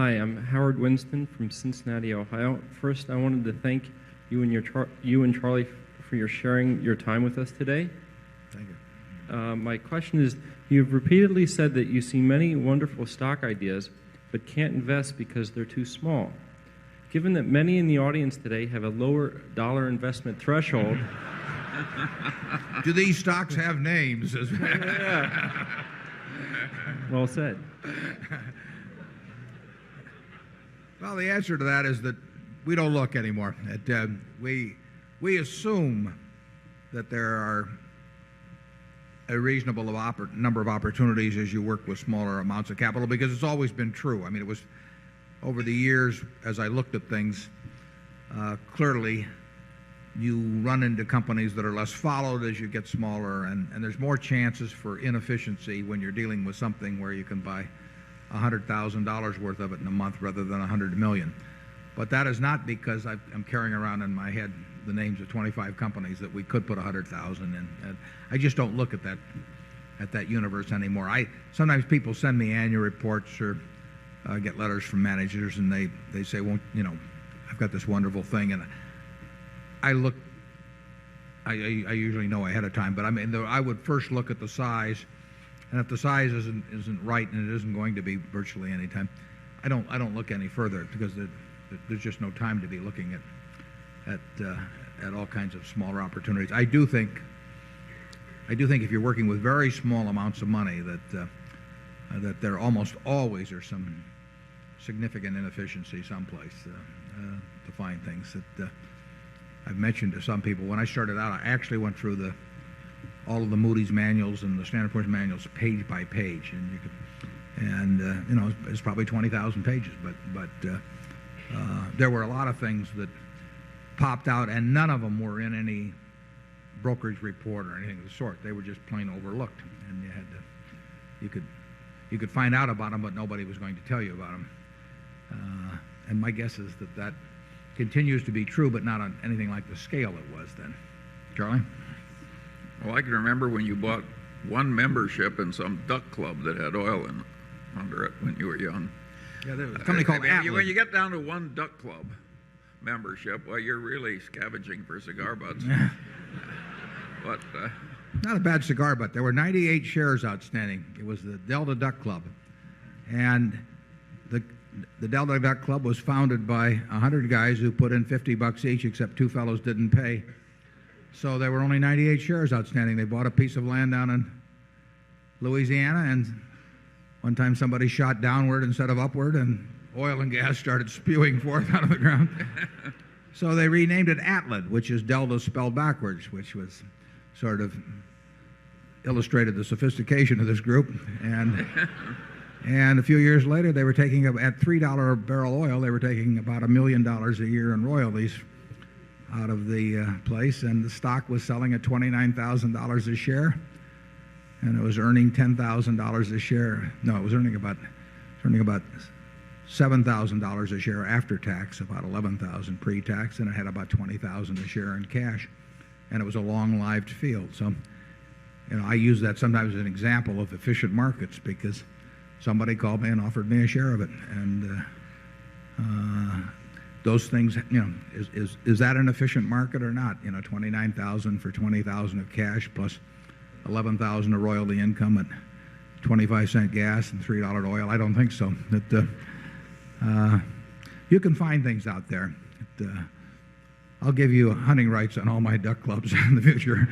Hi, I'm Howard Winston from Cincinnati, Ohio. First, I wanted to thank you and Charlie for your sharing your time with us today. Thank you. My question is, you've repeatedly said that you see many wonderful stock ideas, but can't invest because they're too small. Given that many in the audience today have a lower dollar investment threshold... Do these stocks have names? Yeah. Well said. Well, the answer to that is that we don't look anymore. We assume that there are a reasonable number of opportunities as you work with smaller amounts of capital, because it's always been true. I mean, it was over the years, as I looked at things, clearly you run into companies that are less followed as you get smaller, and there's more chances for inefficiency when you're dealing with something where you can buy $100,000 worth of it in a month rather than $100 million. But that is not because I'm carrying around in my head the names of 25 companies that we could put 100,000 in. I just don't look at that universe anymore. Sometimes people send me annual reports or get letters from managers, and they say, well, you know, I've got this wonderful thing, and I usually know ahead of time, but I mean, I would first look at the size, and if the size isn't right, and it isn't going to be virtually any time, I don't look any further, because there's just no time to be looking at all kinds of smaller opportunities. I do think if you're working with very small amounts of money that there almost always are some significant inefficiency someplace to find things that I've mentioned to some people. When I started out, I actually went through all of the Moody's manuals and the Standard & Poor's manuals page by page, and you know, it's probably 20,000 pages, but there were a lot of things that popped out, and none of them were in any brokerage report or anything of the sort. They were just plain overlooked, and you could find out about them, but nobody was going to tell you about them. And my guess is that continues to be true, but not on anything like the scale it was then. Charlie? Well, I can remember when you bought one membership in some duck club that had oil under it when you were young. Yeah, there was a company called Atlas. When you get down to one duck club membership, well, you're really scavenging for cigar butts. But not a bad cigar butt. There were 98 shares outstanding. It was the Delta Duck Club, and the Delta Duck Club was founded by 100 guys who put in $50 each, except two fellows didn't pay. So there were only 98 shares outstanding. They bought a piece of land down in Louisiana, and one time somebody shot downward instead of upward, and oil and gas started spewing forth out of the ground. So they renamed it Atlas, which is Delta spelled backwards, which was sort of illustrated the sophistication of this group. And a few years later, they were taking at $3 a barrel oil, they were taking about $1 million a year in royalties out of the place, and the stock was selling at $29,000 a share, and it was earning $10,000 a share. No, it was earning about $7,000 a share after tax, about $11,000 pre-tax, and it had about $20,000 a share in cash, and it was a long-lived field. So, you know, I use that sometimes as an example of efficient markets, because somebody called me and offered me a share of it, and those things, you know, is that an efficient market or not? You know, $29,000 for $20,000 of cash plus $11,000 of royalty income at 25-cent gas and $3 oil. I don't think so. You can find things out there. I'll give you hunting rights on all my duck clubs in the future.